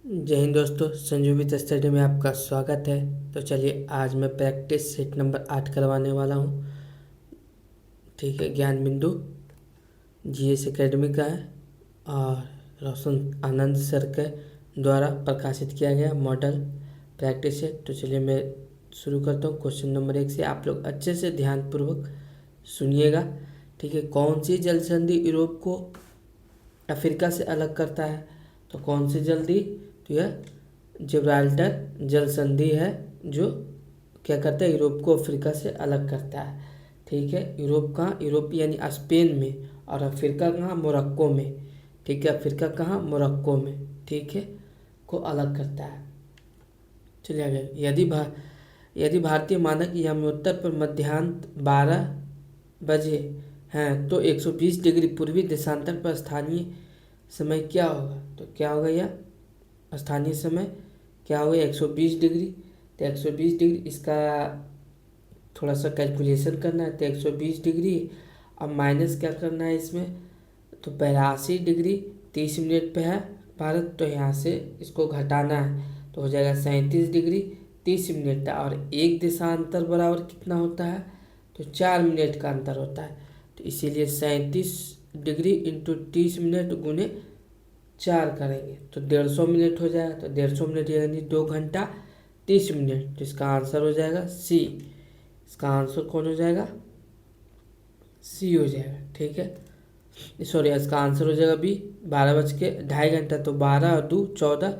जय हिंद दोस्तों, संजीवित स्टडी में आपका स्वागत है। तो चलिए आज मैं प्रैक्टिस सेट नंबर 8 करवाने वाला हूँ। ठीक है, ज्ञान बिंदु जीएस एकेडमी का है और रोशन आनंद सर के द्वारा प्रकाशित किया गया मॉडल प्रैक्टिस सेट। तो चलिए मैं शुरू करता हूँ क्वेश्चन नंबर 1 से। आप लोग अच्छे से ध्यानपूर्वक सुनिएगा। ठीक है, कौन सी जल संधि यूरोप को अफ्रीका से अलग करता है? तो कौन सी जल्दी? तो यह जिब्राल्टर जल संधि है जो क्या करता है, यूरोप को अफ्रीका से अलग करता है। ठीक है, यूरोप कहाँ? यूरोप यानी स्पेन में, और अफ्रीका कहाँ? मोरक्को में। ठीक है, अफ्रीका कहाँ? मोरक्को में। ठीक है, को अलग करता है। चलिए आगे। यदि भारतीय मानक याम्योत्तर पर मध्याह्न 12 बजे हैं तो 120 डिग्री पूर्वी देशांतर पर स्थानीय समय क्या होगा? तो क्या होगा यह स्थानीय समय क्या होगा? 120 डिग्री। तो 120 डिग्री इसका थोड़ा सा कैलकुलेशन करना है। तो 120 डिग्री अब माइनस क्या करना है इसमें? तो 82 डिग्री 30 मिनट पे है भारत, तो यहाँ से इसको घटाना है तो हो जाएगा 37 डिग्री 30 मिनट का। और एक देशांतर बराबर कितना होता है? तो 4 मिनट का अंतर होता है। तो इसीलिए 37 डिग्री इंटू 30 मिनट गुने 4 करेंगे तो 150 मिनट हो जाएगा। तो 150 मिनट यानी 2 घंटा 30 मिनट। तो इसका आंसर हो जाएगा सी। इसका आंसर कौन हो जाएगा? सी हो जाएगा। ठीक है, सॉरी, इसका आंसर हो जाएगा बी। 12 बज के 2.5 घंटा, तो 12 और 2 14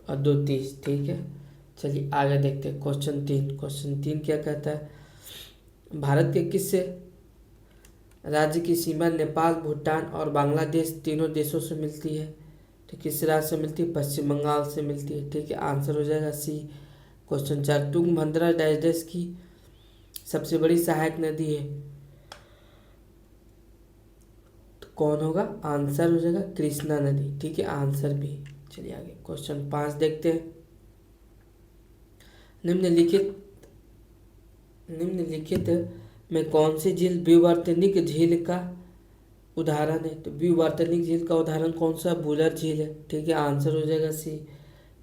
और 2 30। ठीक है, चलिए आगे देखते हैं। क्वेश्चन 3 क्या कहता है? भारत के किस राज्य की सीमा नेपाल, भूटान और बांग्लादेश तीनों देशों से मिलती है? तो किस राज्य से मिलती है? पश्चिम बंगाल से मिलती है। ठीक है, आंसर हो जाएगा C. Question 4, Tungabhadra dash dash की सबसे बड़ी सहायक नदी है? तो कौन होगा? आंसर हो जाएगा कृष्णा नदी। ठीक है, आंसर भी। चलिए आगे क्वेश्चन 5 देखते हैं। निम्नलिखित निम्नलिखित में कौन सी झील विवर्तनिक झील का उदाहरण है? तो विवर्तनिक झील का उदाहरण कौन सा? बुलर झील है। ठीक है, आंसर हो जाएगा सी।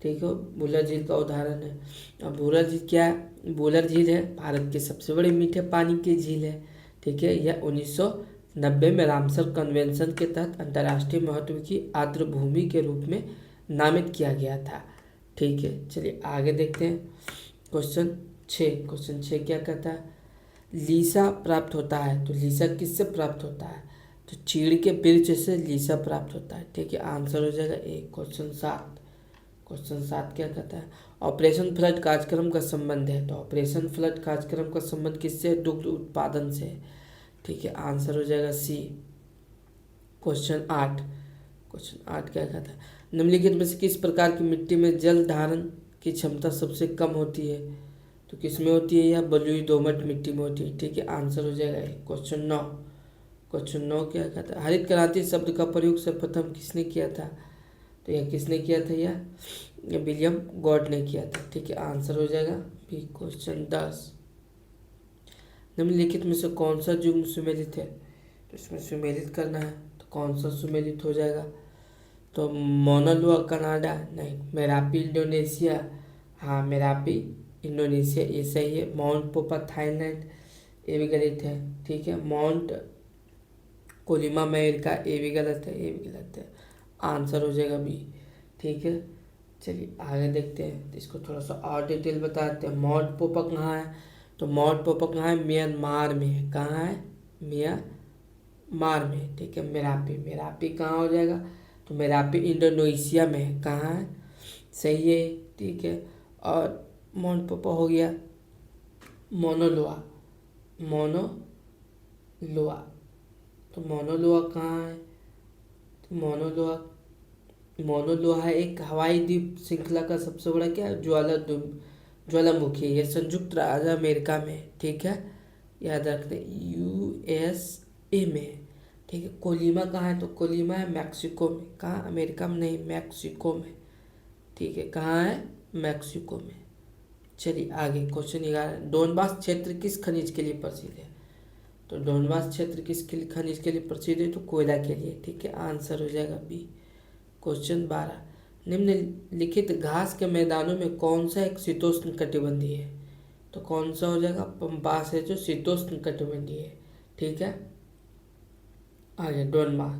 ठीक है, बुलर झील का उदाहरण है। अब बुलर झील क्या है? बुलर झील है भारत की सबसे बड़ी मीठे पानी की झील है। ठीक है, यह 1990 में रामसर कन्वेंशन के तहत अंतर्राष्ट्रीय महत्व की आर्द्र भूमि के रूप में नामित किया गया था। ठीक है, चलिए आगे देखते हैं। क्वेश्चन 6 क्या कहता है? लीसा प्राप्त होता है। तो लीसा किससे प्राप्त होता है? तो चीड़ के वृक्ष से लीसा प्राप्त होता है। ठीक है, आंसर हो जाएगा ए। क्वेश्चन 7 क्या कहता है? ऑपरेशन फ्लड कार्यक्रम का संबंध है। तो ऑपरेशन फ्लड कार्यक्रम का संबंध किससे? दुग्ध उत्पादन से। ठीक है, आंसर हो जाएगा सी। क्वेश्चन 8 क्या कहता है? निम्नलिखित में से किस प्रकार की मिट्टी में जल धारण की क्षमता सबसे कम होती है? तो किस में होती है? यह बलुई दोमट मिट्टी में होती है। ठीक है, आंसर हो जाएगा ए। क्वेश्चन 9 क्या कहता है? हरित क्रांति शब्द का प्रयोग सर्वप्रथम किसने किया था? तो यह किसने किया था? यह विलियम गॉड ने किया था। ठीक है, आंसर हो जाएगा बी। क्वेश्चन 10, निम्नलिखित में से कौन सा युग्म सुमेलित है? तो इसमें सुमेलित करना है तो कौन सा सुमेलित हो जाएगा? तो मोनालुआ कनाडा नहीं, मेरापी इंडोनेशिया, हाँ मेरापी इंडोनेशिया ये सही है। माउंट पोपा थाईलैंड ये भी गलत है। ठीक है, माउंट कोलिमा अमेरिका ये भी गलत है, ये भी गलत है। आंसर हो जाएगा बी। ठीक है, चलिए आगे देखते हैं। तो इसको थोड़ा सा और डिटेल बताते हैं। माउंट पोपा कहाँ है? तो माउंट पोपा कहाँ है? म्यांमार में है। कहाँ है? म्यांमार में। ठीक है, मेरापी मेरापी कहाँ हो जाएगा? तो मेरापी इंडोनेशिया में है। कहाँ है? सही है। ठीक है, और माउंट पोपा हो गया मोनोलोआ। मोनोलोआ तो मोनोलोआ कहाँ है? तो मोनोलोआ है एक हवाई द्वीप श्रृंखला का सबसे बड़ा क्या है? ज्वालामुखी। ये संयुक्त राज्य अमेरिका में है। ठीक है, याद रखते USA में है। ठीक है, कोलिमा कहाँ है? तो कोलिमा है मैक्सिको में। कहाँ? अमेरिका में नहीं, मैक्सिको में। ठीक है, कहाँ है? मैक्सिको में। चलिए आगे क्वेश्चन 11, डोनबास क्षेत्र किस खनिज के लिए प्रसिद्ध है? तो डोनबास क्षेत्र खनिज के लिए प्रसिद्ध है? तो कोयला के लिए। ठीक है, आंसर हो जाएगा बी। क्वेश्चन 12, निम्नलिखित घास के मैदानों में कौन सा एक शीतोष्ण कटिबंधीय है? तो कौन सा हो जाएगा? पंपास है जो शीतोष्ण कटिबंधीय है। ठीक है, आगे डोनमार।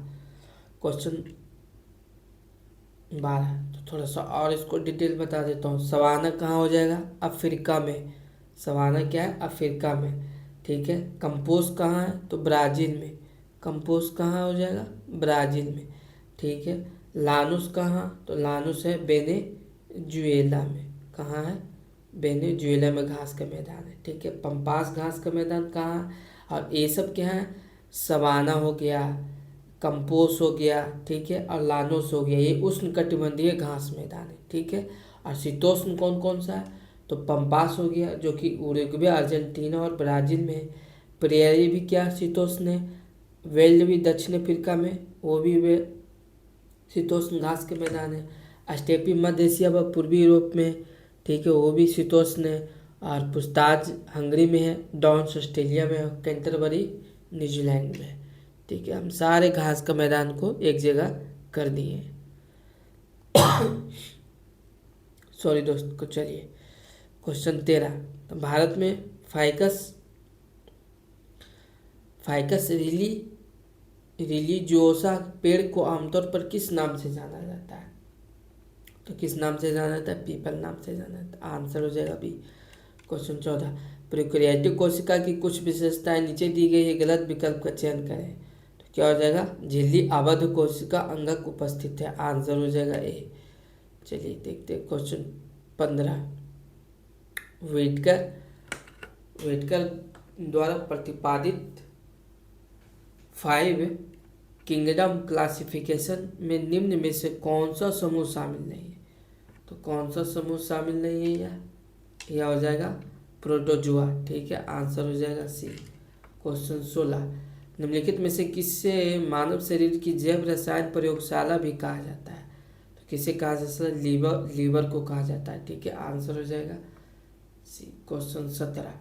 क्वेश्चन 12, तो थोड़ा सा और इसको डिटेल बता देता हूँ। सवाना कहाँ हो जाएगा? अफ्रीका में। सवाना क्या है? अफ्रीका में। ठीक है, कंपोज कहाँ है? तो ब्राज़ील में। कंपोज कहाँ हो जाएगा? ब्राज़ील में। ठीक है, लानूस कहाँ? तो लानूस है वेनेजुएला में। कहाँ है? वेनेजुएला में घास का मैदान है। ठीक है, पंपास घास का मैदान कहाँ है? और ये सब क्या है? सवाना हो गया, कंपोस हो गया, ठीक है, और लानोस हो गया, ये उष्णकटिबंधीय घास मैदान है। ठीक है, और शीतोष्ण कौन कौन सा है? तो पंपास हो गया जो कि उरुग्वे, अर्जेंटीना और ब्राज़ील में है। प्रेयरी भी क्या शीतोष्ण है। वेल्ड भी दक्षिण अफ्रीका में, वो भी वे शीतोष्ण घास के मैदान है। स्टेपी मध्य एशिया व पूर्वी यूरोप में। ठीक है, वो भी शीतोष्ण है। और पुस्ताज हंगरी में है, डॉन्स ऑस्ट्रेलिया में है, कैंटरबरी न्यूजीलैंड में है। ठीक है, हम सारे घास का मैदान को एक जगह कर दिए। सॉरी दोस्त को। चलिए क्वेश्चन 13, तो भारत में फाइकस फाइकस रिलीजियोसा पेड़ को आमतौर पर किस नाम से जाना जाता है? तो किस नाम से जाना जाता है? पीपल नाम से जाना जाता है। आंसर हो जाएगा बी। क्वेश्चन 14, प्रोकैरियोटिक कोशिका की कुछ विशेषताएं नीचे दी गई है, गलत विकल्प का चयन करें। तो क्या हो जाएगा? झिल्ली आबद्ध कोशिका अंगक उपस्थित है। आंसर हो जाएगा ए। चलिए देखते हैं क्वेश्चन 15, वेटकर द्वारा प्रतिपादित 5 किंगडम क्लासिफिकेशन में निम्न में से कौन सा समूह शामिल नहीं है? तो कौन सा समूह शामिल नहीं है? यह हो जाएगा प्रोटोजुआ। ठीक है, आंसर हो जाएगा सी। क्वेश्चन 16, निम्नलिखित में से किसे मानव शरीर की जैव रसायन प्रयोगशाला भी कहा जाता है? तो किसे कहा जाता है? लीवर को कहा जाता है। ठीक है, आंसर हो जाएगा सी। क्वेश्चन 17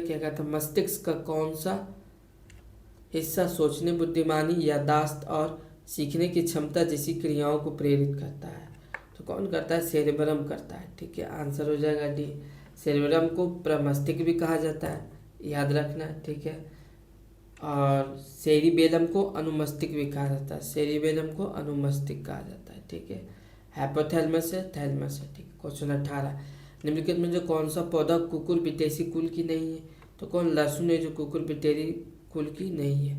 क्या कहता है? मस्तिष्क का कौन सा हिस्सा सोचने, बुद्धिमानी, याददाश्त और सीखने की क्षमता जैसी क्रियाओं को प्रेरित करता है? तो कौन करता है? सेरेब्रम करता है। ठीक है, आंसर हो जाएगा डी। सेरेब्रम को प्रमस्तिष्क भी कहा जाता है, याद रखना। ठीक है, और सेरिबेलम को अनुमस्तिष्क भी कहा जाता है। सेरिबेलम को अनुमस्तिष्क कहा जाता है। ठीक है, हाइपोथैलेमस है, थैलेमस है। ठीक है, क्वेश्चन 18, निम्नलिखित में जो कौन सा पौधा कुकुर बिटेसी कुल की नहीं है? तो कौन? लहसुन है जो कुकुर बिटेरी कुल की नहीं है।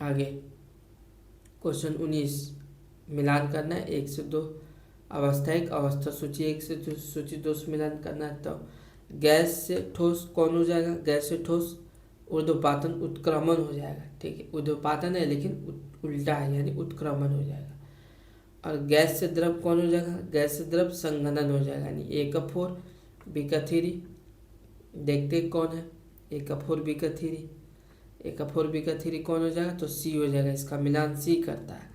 आगे क्वेश्चन 19, मिलान करना है 1 से 2। अवस्था 1, अवस्था सूची 1 से सूची 2 से मिलान करना है। तो गैस से ठोस कौन हो जाएगा? गैस से ठोस ऊर्ध्वपातन उत्क्रमण हो जाएगा। ठीक है, ऊर्ध्वपातन है लेकिन उल्टा है, यानी उत्क्रमण हो जाएगा। और गैस से द्रव कौन हो जाएगा? गैस से द्रव संघनन हो जाएगा, यानी ए का 4 बी का 3। देखते कौन है? ए का 4 बी का 3। ए का 4 बी का 3 कौन हो जाएगा? तो सी हो जाएगा। इसका मिलान सी करता है।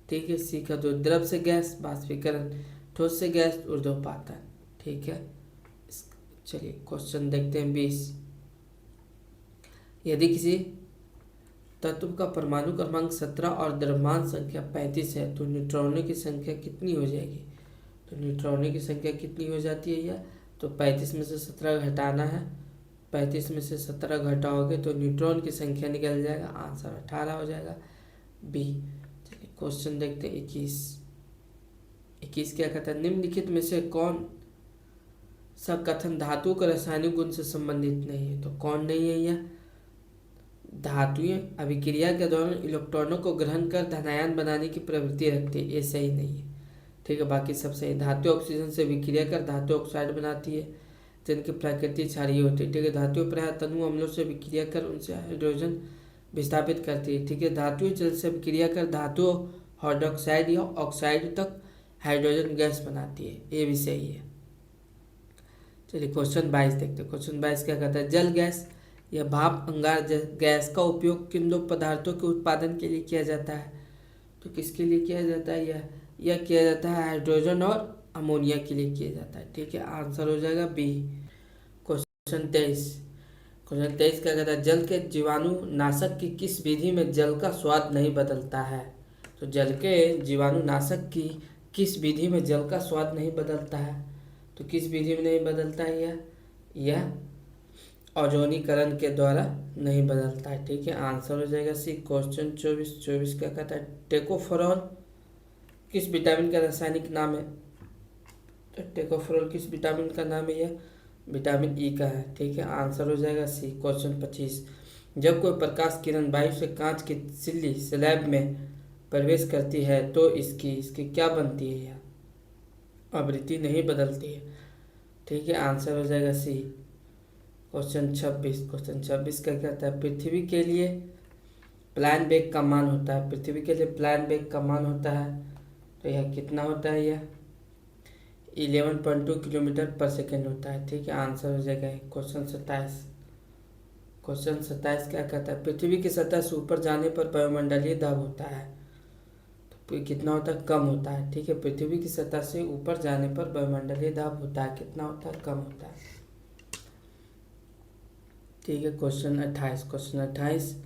ठीक है, सी का 2, द्रव से गैस बाष्पीकरण, ठोस से गैस ऊर्ध्वपातन। ठीक है, चलिए क्वेश्चन देखते हैं 20, यदि किसी तत्व का परमाणु क्रमांक 17 और द्रव्यमान संख्या 35 है तो न्यूट्रॉनों की संख्या कितनी हो जाएगी? तो न्यूट्रॉनों की संख्या कितनी हो जाती है यह? तो 35 में से 17 घटाना है। 35 में से 17 घटाओगे तो न्यूट्रॉन की संख्या निकल जाएगा। आंसर 18 हो जाएगा बी। चलिए क्वेश्चन देखते हैं 21 क्या कहता है? निम्नलिखित में से कौन सा कथन धातु का रासायनिक गुण से संबंधित नहीं है? तो कौन नहीं है यह? धातुएं अभिक्रिया के दौरान इलेक्ट्रॉनों को ग्रहण कर धनायन बनाने की प्रवृत्ति रखती है, ये सही नहीं है। ठीक है, बाकी सब सही। धातु ऑक्सीजन से विक्रिया कर धातु ऑक्साइड बनाती है जिनकी प्रकृति क्षारीय होती है। ठीक है, धातुएं प्रायः तनु अम्लों से विक्रिया कर उनसे हाइड्रोजन विस्थापित करती है। ठीक है, धातुएं जल से विक्रिया कर धातु हाइड्रोक्साइड या ऑक्साइड तक हाइड्रोजन गैस बनाती है, ये भी सही है। चलिए क्वेश्चन 22 देखते हैं। क्वेश्चन 22 क्या कहता है? जल गैस या भाप अंगार गैस का उपयोग किन दो पदार्थों के उत्पादन के लिए किया जाता है? तो किसके लिए किया जाता है? यह किया जाता है हाइड्रोजन और अमोनिया के लिए किया जाता है। ठीक है, आंसर हो जाएगा बी। क्वेश्चन 23 क्या कहता है? जल के जीवाणु नाशक की किस विधि में जल का स्वाद नहीं बदलता है? तो जल के जीवाणुनाशक की किस विधि में जल का स्वाद नहीं बदलता है? तो किस विधि में नहीं बदलता है यह ओजोनीकरण के द्वारा नहीं बदलता है। ठीक है, आंसर हो जाएगा सी। क्वेश्चन 24 क्या कहता है? टेकोफेरॉल किस विटामिन का रासायनिक नाम है? तो टेकोफेरॉल किस विटामिन का नाम है? यह विटामिन ई का है। ठीक है, आंसर हो जाएगा सी। क्वेश्चन 25 जब कोई प्रकाश किरण वायु से कांच की सिल्ली स्लैब में प्रवेश करती है तो इसकी क्या बनती है? यह आवृत्ति नहीं बदलती है। ठीक है, आंसर हो जाएगा सी। क्वेश्चन 26 क्या कहता है? पृथ्वी के लिए प्लान वेग का मान होता है। पृथ्वी के लिए प्लान वेग का मान होता है तो यह कितना होता है? यह 11.2 किलोमीटर पर सेकेंड होता है। ठीक है, आंसर हो जाएगा क्वेश्चन 27 क्या कहता है? पृथ्वी की सतह से ऊपर जाने पर वायुमंडलीय दाब होता है तो कितना होता है? कम होता है। ठीक है, पृथ्वी की सतह से ऊपर जाने पर वायुमंडलीय दाब होता है, कितना होता है? कम होता है। ठीक है, क्वेश्चन 28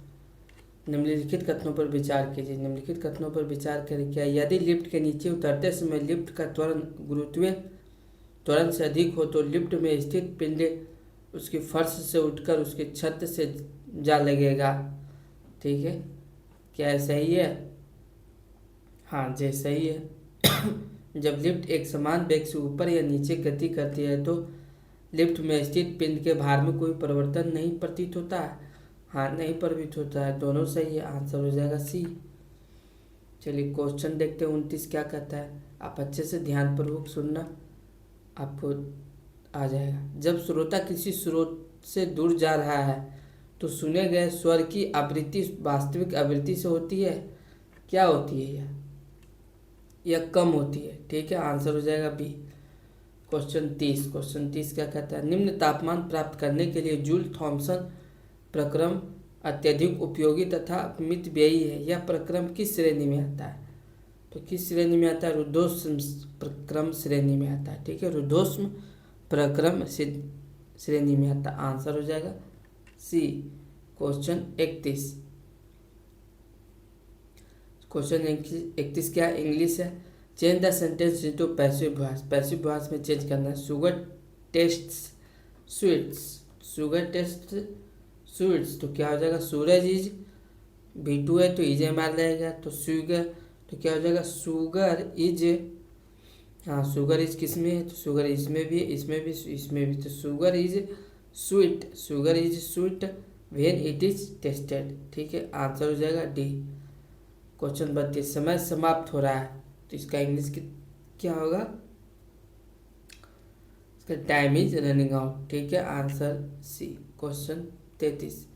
निम्नलिखित कथनों पर विचार कीजिए। निम्नलिखित कथनों पर विचार करें। क्या यदि लिफ्ट के नीचे उतरते समय लिफ्ट का त्वरण से अधिक हो तो लिफ्ट में स्थित पिंड उसकी फर्श से उठकर उसकी छत से जा लगेगा? ठीक है, क्या सही है? हाँ जी, सही है। जब लिफ्ट एक समान वेग से ऊपर या नीचे गति करती है तो लिफ्ट में स्थित पिंड के भार में कोई परिवर्तन नहीं प्रतीत होता है। हाँ, नहीं प्रभावित होता है। दोनों सही है, आंसर हो जाएगा सी। चलिए क्वेश्चन देखते हैं 29 क्या कहता है? आप अच्छे से ध्यानपूर्वक सुनना, आपको आ जाएगा। जब श्रोता किसी स्रोत से दूर जा रहा है तो सुने गए स्वर की आवृत्ति वास्तविक आवृत्ति से होती है? क्या होती है? यह कम होती है। ठीक है, आंसर हो जाएगा बी। क्वेश्चन 30 क्या कहता है? निम्न तापमान प्राप्त करने के लिए जूल थॉमसन प्रक्रम अत्यधिक उपयोगी तथा मितव्ययी है। यह प्रक्रम किस श्रेणी में आता है? तो किस श्रेणी में आता है? रुद्धोष्म प्रक्रम श्रेणी में आता है। ठीक है, रुद्धोष्म प्रक्रम श्रेणी में आता है। आंसर हो जाएगा सी। क्वेश्चन 31 क्या इंग्लिश है? Change the sentence into passive voice. Passive voice में चेंज करना है। शुगर टेस्ट स्वीट्स तो क्या हो जाएगा? सूरज इज V2 है तो इज मार रहेगा तो शुगर तो क्या हो जाएगा? Sugar is. हाँ, शुगर इज किस में है? तो शुगर इसमें भी इसमें भी तो sugar is sweet when it is tested. ठीक है, आंसर हो जाएगा डी। क्वेश्चन 32 समय समाप्त हो रहा है तो इसका इंग्लिश क्या होगा? इसका टाइम इज रनिंग आउट। ठीक है, आंसर सी। क्वेश्चन 33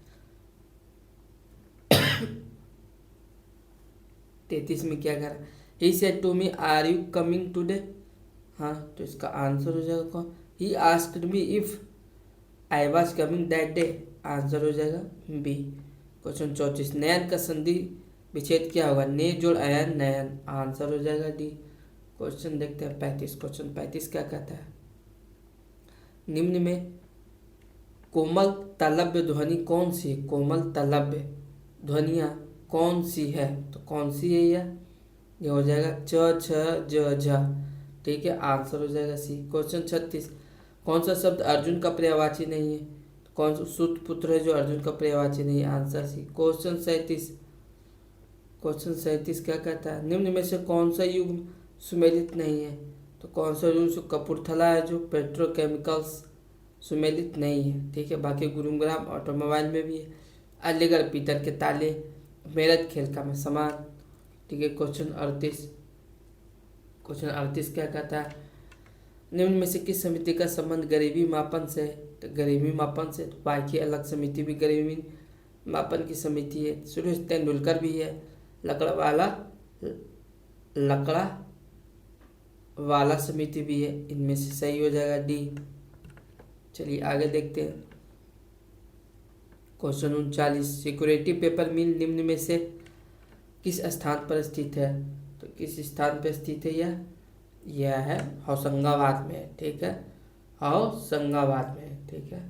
में क्या करा? He said to me are you coming today. हाँ, तो इसका आंसर हो जाएगा कौन? He asked me if I was coming that day. Answer हो जाएगा बी। क्वेश्चन 34 नयन का संधि विच्छेद क्या होगा? ने जोड़ अयन नयन। आंसर हो जाएगा डी। क्वेश्चन देखते हैं 35। क्वेश्चन 35 क्या कहता है? निम्न में कोमल तालव्य ध्वनि कौन सी है? कोमल तालव्य ध्वनियाँ कौन सी है? तो कौन सी है यह हो जाएगा च छ ज झ। ठीक है, आंसर हो जाएगा सी। क्वेश्चन 36 कौन सा शब्द अर्जुन का पर्यायवाची नहीं है? तो कौन सा सुत पुत्र है जो अर्जुन का पर्यायवाची नहीं है? Answer C. क्वेश्चन 37 क्या कहता है? निम्न में से कौन सा युग सुमेलित नहीं है? तो कौन सा युग? कपूरथला है जो पेट्रोकेमिकल्स सुमेलित नहीं है। ठीक है, बाकी गुरुग्राम ऑटोमोबाइल में भी है। अलीगढ़ पीतल के ताले, मेरठ खेल का में समान। ठीक है, क्वेश्चन 38 क्या कहता है? निम्न में से किस समिति का संबंध गरीबी मापन से? तो गरीबी मापन से तो बाकी अलग समिति भी गरीबी मापन की समिति है। सुरेश तेंदुलकर भी है। लकड़ा वाला समिति भी है। इनमें से सही हो जाएगा डी। चलिए आगे देखते हैं। क्वेश्चन 39 सिक्योरिटी पेपर मिल निम्न में से किस स्थान पर स्थित है? तो किस स्थान पर स्थित है यह है होशंगाबाद में है। ठीक है, होशंगाबाद में है। ठीक है,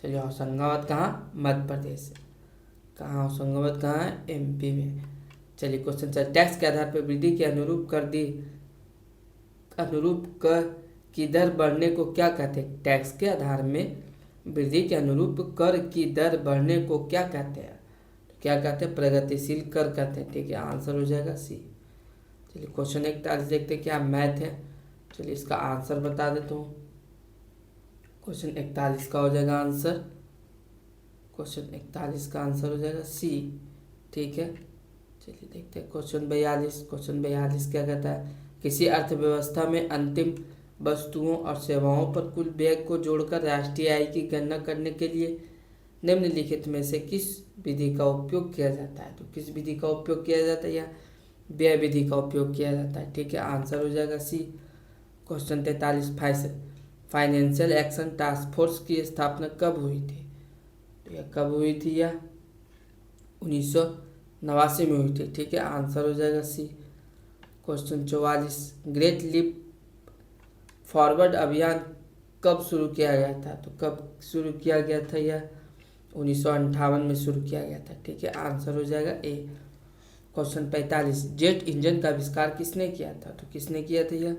चलिए होशंगाबाद कहाँ? मध्य प्रदेश। कहाँ होशंगाबाद कहाँ है? MP में। चलिए क्वेश्चन 4, टैक्स के आधार पर वृद्धि के अनुरूप कर की दर बढ़ने को क्या कहते हैं? टैक्स के आधार में वृद्धि के अनुरूप कर की दर बढ़ने को क्या कहते हैं? तो क्या कहते हैं? प्रगतिशील कर कहते हैं। ठीक है, आंसर हो जाएगा सी। चलिए क्वेश्चन 41 देखते हैं, क्या मैथ है। चलिए इसका आंसर बता देता हूँ। क्वेश्चन 41 का हो जाएगा आंसर, क्वेश्चन 41 का आंसर हो जाएगा सी। ठीक है, चलिए देखते हैं क्वेश्चन 42। क्वेश्चन 42 क्या कहता है? किसी अर्थव्यवस्था में अंतिम वस्तुओं और सेवाओं पर कुल व्यय को जोड़कर राष्ट्रीय आय की गणना करने के लिए निम्नलिखित में से किस विधि का उपयोग किया जाता है? तो किस विधि का उपयोग किया जाता है? या व्यय विधि का उपयोग किया जाता है। ठीक है, आंसर हो जाएगा C. Question 43, financial action task force की स्थापना कब हुई थी? तो यह कब हुई थी? या 1989 में हुई थी। ठीक है, आंसर हो जाएगा C. Question 44, great leap forward अभियान कब शुरू किया गया था? तो कब शुरू किया गया था? यह 1958 में शुरू किया गया था। ठीक है, आंसर हो जाएगा ए। क्वेश्चन 45, जेट इंजन का आविष्कार किसने किया था? तो किसने किया था? यह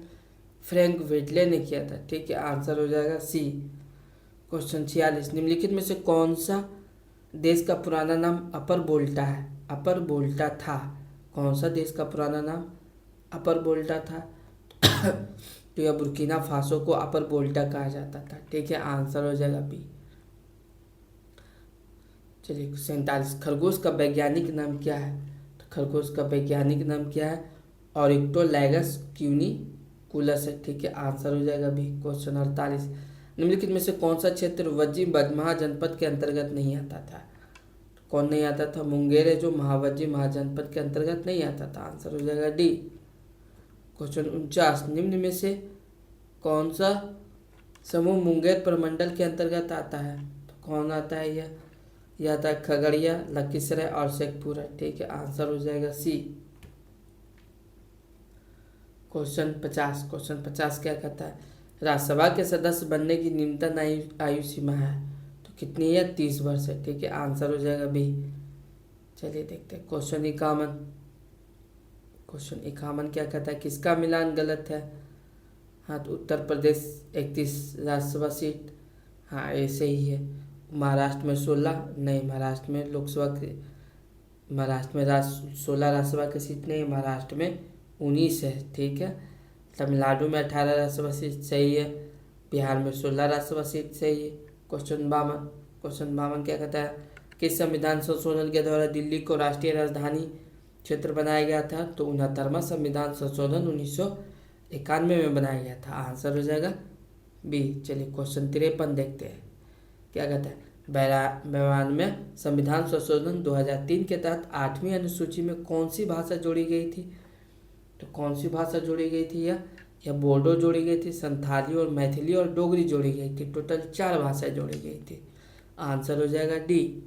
फ्रैंक वेटले ने किया था। ठीक है, आंसर हो जाएगा सी। क्वेश्चन 46, निम्नलिखित में से कौन सा देश का पुराना नाम अपर वोल्टा है? अपर वोल्टा था। कौन सा देश का पुराना नाम अपर वोल्टा था? तो यह बुर्किना फासो को अपर वोल्टा कहा जाता था। ठीक है, आंसर हो जाएगा बी। चलिए 47, खरगोश का वैज्ञानिक नाम क्या है? तो खरगोश का वैज्ञानिक नाम क्या है? ऑरिक्टोलैगस क्यूनिकुलस है। ठीक है, आंसर हो जाएगा बी। क्वेश्चन 48, निम्नलिखित में से कौन सा क्षेत्र वज्जी बदमाहा जनपद के अंतर्गत नहीं आता था? कौन नहीं आता था? मुंगेर है जो महावज्जी महाजनपद के अंतर्गत नहीं आता था। आंसर हो जाएगा डी। क्वेश्चन 49, निम्न में से कौन सा समूह मुंगेर प्रमंडल के अंतर्गत आता है? तो कौन आता है? यह आता है खगड़िया, लखीसराय और शेखपुरा। ठीक है, आंसर हो जाएगा सी। क्वेश्चन 50 क्या कहता है? राज्यसभा के सदस्य बनने की न्यूनतम आयु सीमा है, तो कितनी है? 30 वर्ष है। ठीक है, आंसर हो जाएगा बी। चलिए देखते हैं क्वेश्चन 51 क्या कहता है? किसका मिलान गलत है? हाँ, तो उत्तर प्रदेश 31 राज्यसभा सीट, हाँ ये सही है। महाराष्ट्र में 16 नहीं, महाराष्ट्र में 16 राज्यसभा की सीट नहीं, महाराष्ट्र में 19 है। ठीक है, तमिलनाडु में 18 राज्यसभा सीट सही है, बिहार में 16 राज्यसभा सीट सही है। क्वेश्चन 52 क्या कहता है? किस संविधान संशोधन के द्वारा दिल्ली को राष्ट्रीय राजधानी क्षेत्र बनाया गया था? तो 69वां संविधान संशोधन 1991 में बनाया गया था। आंसर हो जाएगा बी। चलिए क्वेश्चन 53 देखते हैं, क्या कहता है? 92वें संविधान संशोधन 2003 के तहत 8वीं अनुसूची में कौन सी भाषा जोड़ी गई थी? तो कौन सी भाषा जोड़ी गई थी? या बोडो जोड़ी गई थी, संथाली और मैथिली और डोगरी जोड़ी गई थी। टोटल 4 भाषाएं जोड़ी गई थी। आंसर हो जाएगा डी।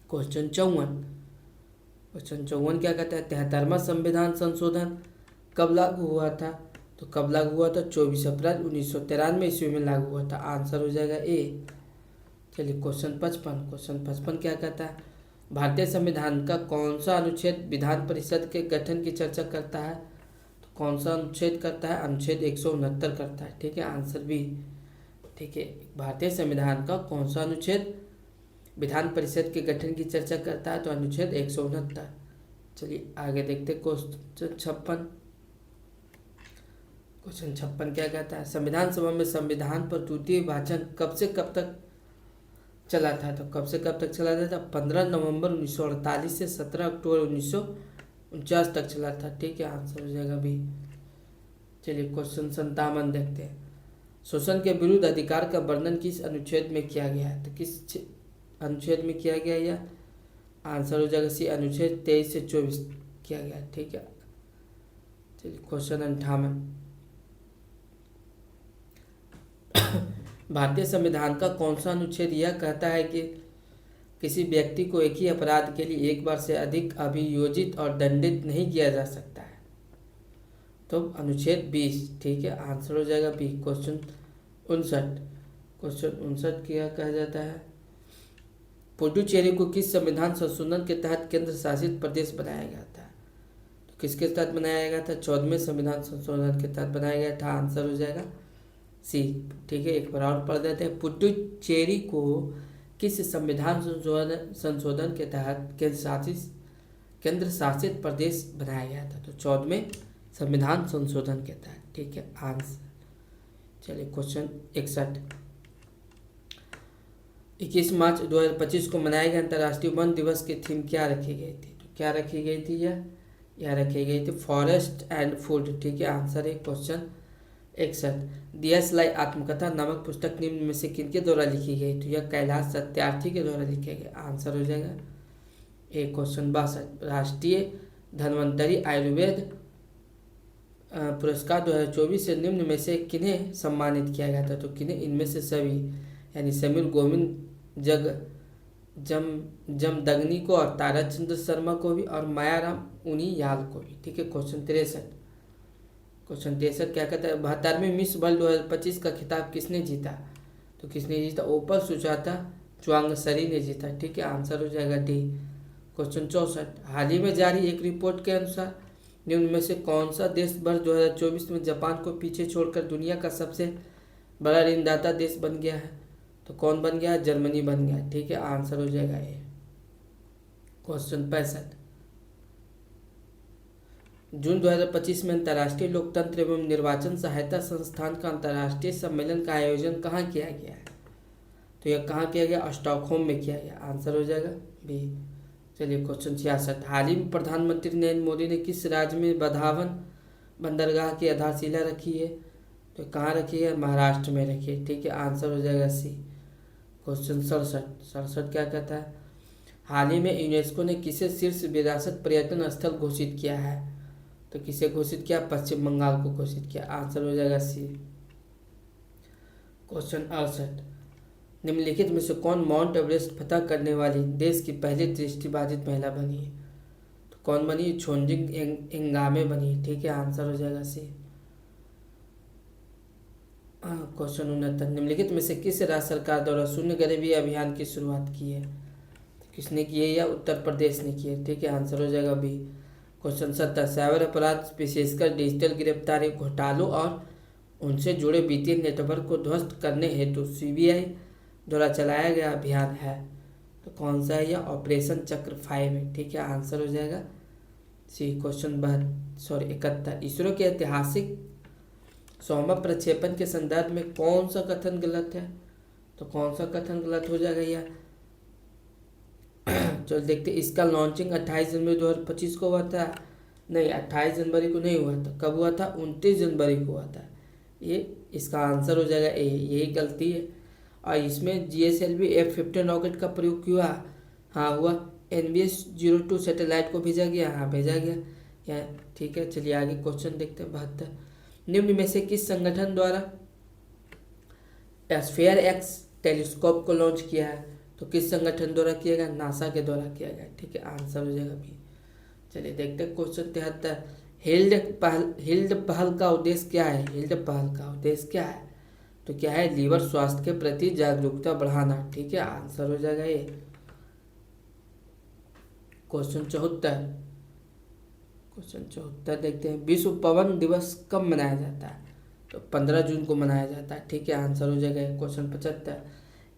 क्वेश्चन 54 क्या कहता है? 73वां संविधान संशोधन कब लागू हुआ था? तो कब लागू हुआ था? 24 अप्रैल 1993 ईस्वी में लागू हुआ था। आंसर हो जाएगा ए। चलिए क्वेश्चन 55 क्या कहता है? भारतीय संविधान का कौन सा अनुच्छेद विधान परिषद के गठन की चर्चा करता है? तो कौन सा अनुच्छेद करता है? अनुच्छेद 169 करता है। ठीक है, आंसर बी। ठीक है, भारतीय संविधान का कौन सा अनुच्छेद विधान परिषद के गठन की चर्चा करता है? तो अनुच्छेद 169। चलिए आगे देखते क्वेश्चन 56 क्या कहता है? संविधान सभा में संविधान पर द्वितीय वाचन कब से कब तक चला था? तो कब से कब तक चला था? 15 नवंबर 1948 से 17 अक्टूबर 1949 तक चला था। ठीक है, आंसर हो जाएगा बी। चलिए क्वेश्चन 57 देखते हैं, शोषण के विरुद्ध अधिकार का वर्णन किस अनुच्छेद में किया गया है? तो किस अनुच्छेद में किया गया? या आंसर हो जाएगा सी, अनुच्छेद 23 से 24 किया गया। ठीक है, चलिए क्वेश्चन 58, भारतीय संविधान का कौन सा अनुच्छेद यह कहता है कि किसी व्यक्ति को एक ही अपराध के लिए एक बार से अधिक अभियोजित और दंडित नहीं किया जा सकता है? तो अनुच्छेद 20। ठीक है, आंसर हो जाएगा बी। क्वेश्चन 59 क्या कहा जाता है? पुडुचेरी को किस संविधान संशोधन के तहत केंद्र शासित प्रदेश बनाया गया था? किसके तहत बनाया गया था? 14वें संविधान संशोधन के तहत बनाया गया था। आंसर हो जाएगा सी। ठीक है, एक बार और पढ़ देते हैं। पुडुचेरी को किस संविधान संशोधन के तहत केंद्र शासित प्रदेश बनाया गया था? तो 14वें संविधान संशोधन के तहत। ठीक है, आंसर। चलिए क्वेश्चन 61। 21 मार्च 2025 को मनाए गए अंतर्राष्ट्रीय वन दिवस की थीम क्या रखी गई थी? तो क्या रखी गई थी? यह रखी गई थी फॉरेस्ट एंड फूड। ठीक है, आंसर है क्वेश्चन 61। दियसलाई आत्मकथा नामक पुस्तक निम्न में से किनके द्वारा लिखी गई? तो यह कैलाश सत्यार्थी के द्वारा लिखे गए। आंसर हो जाएगा एक क्वेश्चन 62। राष्ट्रीय धन्वंतरी आयुर्वेद पुरस्कार 2024 से निम्न में से किन्हें सम्मानित किया गया था? तो किन्हें? इनमें से सभी, यानी समीर गोविंद जमदग्नि को और ताराचंद्र शर्मा को भी और मायाराम उनियाल को भी। ठीक है, क्वेश्चन 63। क्वेश्चन 63 क्या कहता है? 72वें मिस वर्ल्ड 2025 का खिताब किसने जीता? तो किसने जीता? ओपल सुजाता च्वांगसरी ने जीता। ठीक है, आंसर हो जाएगा डी। क्वेश्चन 64। हाल ही में जारी एक रिपोर्ट के अनुसार निम्न में से कौन सा देश वर्ष 2024 में जापान को पीछे छोड़कर दुनिया का सबसे बड़ा ऋणदाता देश बन गया है? तो कौन बन गया? जर्मनी बन गया। ठीक है, आंसर हो जाएगा ए। क्वेश्चन 65। जून 2025 में अंतर्राष्ट्रीय लोकतंत्र एवं निर्वाचन सहायता संस्थान का अंतर्राष्ट्रीय सम्मेलन का आयोजन कहाँ किया गया है? तो यह कहाँ किया गया? स्टॉकहोम में किया गया। आंसर हो जाएगा बी। चलिए क्वेश्चन 66। हाल ही में प्रधानमंत्री नरेंद्र मोदी ने किस राज्य में बधावन बंदरगाह की आधारशिला रखी है? तो कहाँ रखी है? महाराष्ट्र में रखी है। ठीक है, आंसर हो जाएगा सी। क्वेश्चन 67 क्या कहता है? हाल ही में यूनेस्को ने किसे शीर्ष विरासत पर्यटन स्थल घोषित किया है? तो किसे घोषित किया? पश्चिम बंगाल को घोषित किया। आंसर हो जाएगा सी। क्वेश्चन 68। निम्नलिखित में से कौन माउंट एवरेस्ट फतह करने वाली देश की पहली दृष्टिबाधित महिला बनी है? तो कौन बनी? छोंजिंग एंगामे बनी। ठीक है, आंसर हो जाएगा सी। क्वेश्चन 69। निम्नलिखित में से किस राज्य सरकार द्वारा शून्य गरीबी अभियान की शुरुआत की है? किसने की है? या उत्तर प्रदेश ने की है। ठीक है, आंसर हो जाएगा बी। क्वेश्चन 70। साइबर अपराध विशेषकर डिजिटल गिरफ्तारी घोटालों और उनसे जुड़े वित्तीय नेटवर्क को ध्वस्त करने हेतु सीबीआई द्वारा चलाया गया अभियान है। तो कौन सा है? यह ऑपरेशन चक्र 5 है। ठीक है, आंसर हो जाएगा सी। क्वेश्चन 71। इसरो के ऐतिहासिक 100वां प्रक्षेपण के संदर्भ में कौन सा कथन गलत है? तो कौन सा कथन गलत हो जाएगा? यह चलो देखते। इसका लॉन्चिंग 28 जनवरी 2025 को हुआ था। नहीं, 28 जनवरी को नहीं हुआ था। कब हुआ था? 29 जनवरी को हुआ था। ये इसका आंसर हो जाएगा ए। यही गलती है। और इसमें GSLV F-15 रॉकेट का प्रयोग हुआ? हाँ हुआ। NVS-02 सैटेलाइट को भेजा गया? हाँ भेजा गया। ठीक है, चलिए आगे क्वेश्चन देखते हैं। 72। निम्न में से किस संगठन द्वारा स्फेयर एक्स टेलीस्कोप को लॉन्च किया है? तो किस संगठन द्वारा किया गया? नासा के द्वारा किया गया। ठीक है, आंसर हो जाएगा बी। चलिए देखते हैं क्वेश्चन 73। हिल्ड पहल का उद्देश्य क्या है? हिल्ड पहल का उद्देश्य क्या है? तो क्या है? लीवर स्वास्थ्य के प्रति जागरूकता बढ़ाना। ठीक है, आंसर हो जाएगा ये। क्वेश्चन 74। क्वेश्चन 74 देखते हैं। विश्व पवन दिवस कब मनाया जाता है? तो 15 जून को मनाया जाता है। ठीक है, आंसर हो जाएगा क्वेश्चन 75।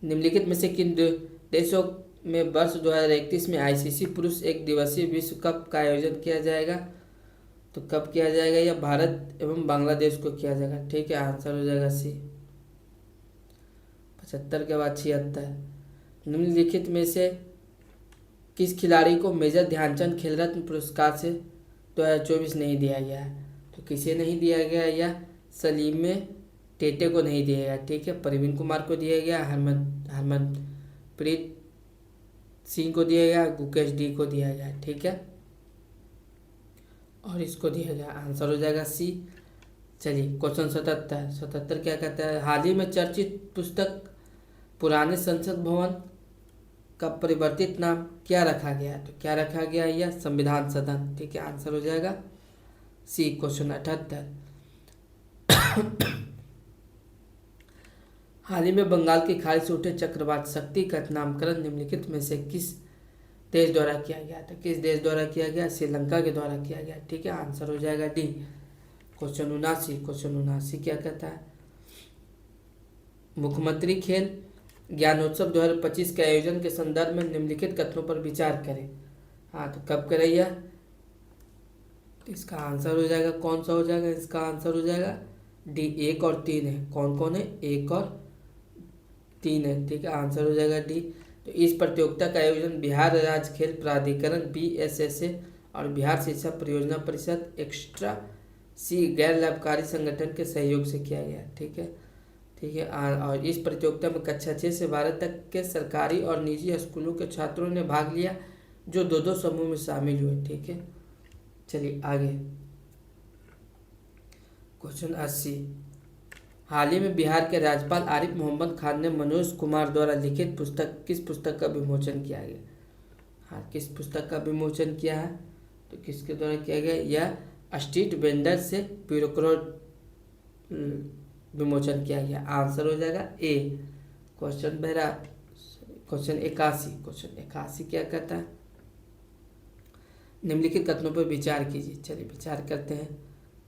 निम्नलिखित में से किन देशों में वर्ष 2031 में ICC पुरुष एक दिवसीय विश्व कप का आयोजन किया जाएगा? तो कब किया जाएगा? यह भारत एवं बांग्लादेश को किया जाएगा। ठीक है, आंसर हो जाएगा सी। 75 के बाद 76। निम्नलिखित में से किस खिलाड़ी को मेजर ध्यानचंद खेल रत्न पुरस्कार से 2024 नहीं दिया गया है? तो किसे नहीं दिया गया? या सलीम टेटे को नहीं दिया गया। ठीक है, प्रवीण कुमार को दिया गया, हरमनप्रीत सिंह को दिया गया, गुकेश डी को दिया गया। ठीक है, और इसको दिया गया। आंसर हो जाएगा सी। चलिए क्वेश्चन 77 क्या कहता है? हाल ही में चर्चित पुस्तक पुराने संसद भवन का परिवर्तित नाम क्या रखा गया? तो क्या रखा गया? यह संविधान सदन। ठीक है, आंसर हो जाएगा सी। क्वेश्चन 78। हाल ही में बंगाल की खाड़ी से उठे चक्रवात शक्ति का नामकरण निम्नलिखित में से किस देश द्वारा किया गया था। किस देश द्वारा किया गया? श्रीलंका के द्वारा किया गया। ठीक है, आंसर हो जाएगा डी। क्वेश्चन 79 क्या कहता है? मुख्यमंत्री खेल ज्ञानोत्सव 2025 के आयोजन के संदर्भ में निम्नलिखित कथनों पर विचार करें। हाँ, तो कब करेगा? इसका आंसर हो जाएगा, कौन सा हो जाएगा? इसका आंसर हो जाएगा डी। 1 और 3 है। कौन कौन है? 1 और 3 है। ठीक है, आंसर हो जाएगा डी। तो इस प्रतियोगिता का आयोजन बिहार राज्य खेल प्राधिकरण BSSA और बिहार शिक्षा परियोजना परिषद एक्स्ट्रा सी गैर लाभकारी संगठन के सहयोग से किया गया। ठीक है, ठीक है। और इस प्रतियोगिता में कक्षा 6 से 12 तक के सरकारी और निजी स्कूलों के छात्रों ने भाग लिया, जो 2-2 समूह में शामिल हुए। ठीक है, चलिए आगे। क्वेश्चन 80, हाल ही में बिहार के राज्यपाल आरिफ मोहम्मद खान ने मनोज कुमार द्वारा लिखित पुस्तक किस पुस्तक का विमोचन किया गया? हाँ, किस पुस्तक का विमोचन किया है? तो किसके द्वारा किया गया? यह स्ट्रीट वेंडर से ब्यूरोक्रेट विमोचन किया गया। आंसर हो जाएगा ए। क्वेश्चन 81 क्या कहता है? निम्नलिखित कथनों पर विचार कीजिए। चलिए विचार करते हैं।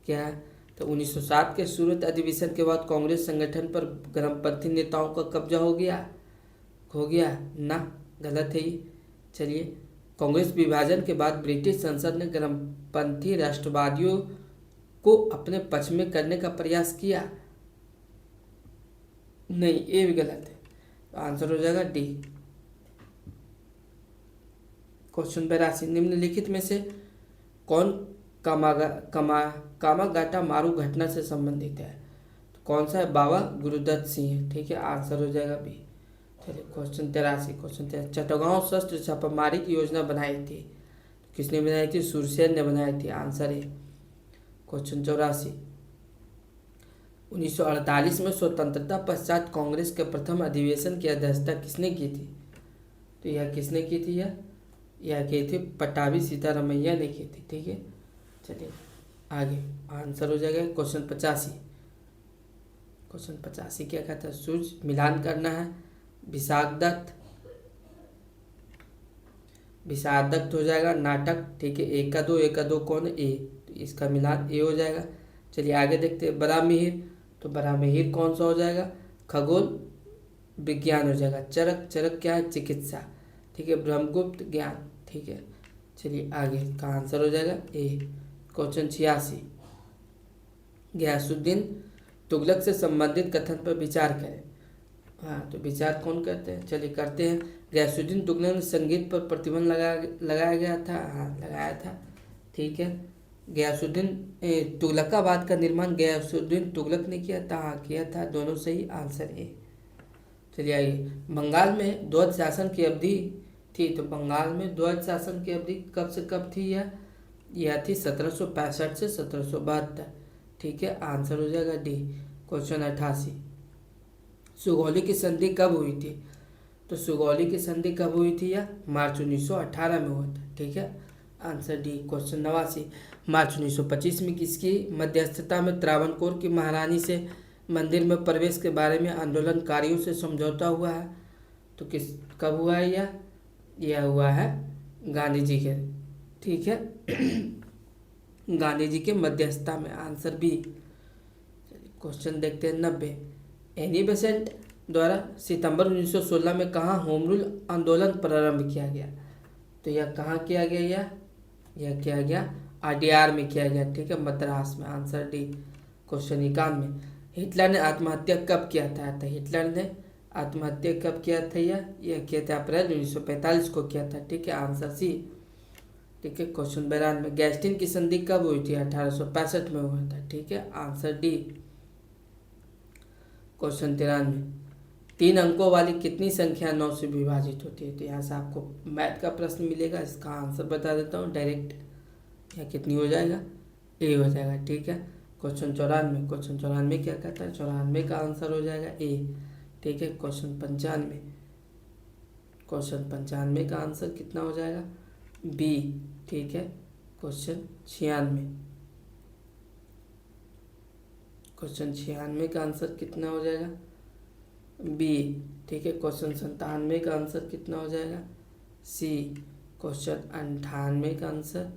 क्या है? तो 1907 के सूरत अधिवेशन के बाद कांग्रेस संगठन पर गर्मपंथी नेताओं का कब्जा हो गया ना, गलत है ये। चलिए, कांग्रेस विभाजन के बाद ब्रिटिश संसद ने गर्मपंथी राष्ट्रवादियों को अपने पक्ष में करने का प्रयास किया। नहीं, ये भी गलत है। तो आंसर हो जाएगा डी। क्वेश्चन 82, निम्नलिखित में से कौन कामागाटा मारू घटना से संबंधित है? तो कौन सा है? बाबा गुरुदत्त सिंह। ठीक है, आंसर हो जाएगा बी। चलिए क्वेश्चन 83 चटगांव शस्त्र छापामारी की योजना बनाई थी, किसने बनाई थी? सुरसेन ने बनाई थी। आंसर है। क्वेश्चन 84, 1948 में स्वतंत्रता पश्चात कांग्रेस के प्रथम अधिवेशन की अध्यक्षता किसने की थी? तो यह किसने की थी? यह की थी पट्टाभी सीतारमैया ने की थी। ठीक है, चलिए आगे। आंसर हो जाएगा क्वेश्चन 85 क्या कहता है? सूर्य मिलान करना है। विषादत्त हो जाएगा नाटक। ठीक है, 1 का 2 कौन? ए। तो इसका मिलान ए हो जाएगा। चलिए आगे देखते हैं। बड़ा मिहिर, तो बड़ा मिहिर कौन सा हो जाएगा? खगोल विज्ञान हो जाएगा। चरक क्या है? चिकित्सा। ठीक है, ब्रह्मगुप्त ज्ञान। ठीक है, चलिए आगे का आंसर हो जाएगा ए। क्वेश्चन 86, गयासुद्दीन तुगलक से संबंधित कथन पर विचार करें। हाँ, तो विचार कौन करते हैं? चलिए करते हैं। गयासुद्दीन तुगलक ने संगीत पर प्रतिबंध लगाया गया था। हाँ, लगाया था। ठीक है, गयासुद्दीन तुगलकाबाद का निर्माण गयासुद्दीन तुगलक ने किया था। हाँ, किया था। दोनों सही। Answer A. चलिए आइए। बंगाल में द्वैत शासन की अवधि थी, तो बंगाल में द्वैत शासन की अवधि कब से कब थी? यह थी 1765 से 1772। ठीक है, आंसर हो जाएगा डी। क्वेश्चन 88, सुगौली की संधि कब हुई थी? तो सुगौली की संधि कब हुई थी? यह मार्च 1918 में हुआ था। ठीक है, आंसर डी। क्वेश्चन 89, मार्च 1925 में किसकी मध्यस्थता में त्रावणकोर की महारानी से मंदिर में प्रवेश के बारे में आंदोलनकारियों से समझौता हुआ है? तो कब हुआ है? यह हुआ है गांधी जी के। ठीक है, गांधी जी के मध्यस्थता में। Answer B. क्वेश्चन देखते हैं 90, एनी बेसेंट द्वारा सितंबर 1916 में कहाँ होम रूल आंदोलन प्रारंभ किया गया? तो यह कहाँ किया गया? यह किया गया आरडीआर में किया गया। ठीक है, मद्रास में। Answer D. क्वेश्चन 91, हिटलर ने आत्महत्या कब किया था? तो हिटलर ने आत्महत्या कब किया था? यह किया था अप्रैल 1945 को किया था। ठीक है, आंसर सी। ठीक है, क्वेश्चन 92, गैस्टिन की संधि कब हुई थी? 1865 में हुआ था। ठीक है, आंसर डी। क्वेश्चन 93, 3 अंकों वाली कितनी संख्या 9 से विभाजित होती है? तो यहाँ से आपको मैथ का प्रश्न मिलेगा। इसका आंसर बता देता हूँ डायरेक्ट। यह कितनी हो जाएगा? ए हो जाएगा। ठीक है, क्वेश्चन 94 क्या कहता है? 94 का आंसर हो जाएगा ए। ठीक है, क्वेश्चन 95 का आंसर कितना हो जाएगा? बी। ठीक है, क्वेश्चन 96 का आंसर कितना हो जाएगा? बी। ठीक है, क्वेश्चन 97 का आंसर कितना हो जाएगा? सी। क्वेश्चन 98 का आंसर,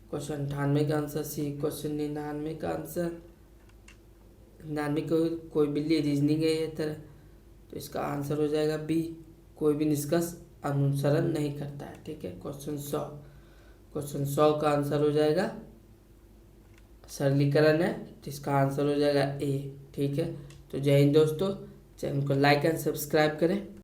क्वेश्चन 98 का आंसर सी। क्वेश्चन 99 का आंसर, 99 कोई बिल्ली रीजनिंग है ये तरह, तो इसका आंसर हो जाएगा बी, कोई भी निष्कर्ष अनुसरण नहीं करता है। ठीक है, क्वेश्चन 100, क्वेश्चन 100 का आंसर हो जाएगा सरलीकरण है, तो इसका आंसर हो जाएगा ए। ठीक है, तो जय हिंद दोस्तों, चैनल को लाइक एंड सब्सक्राइब करें।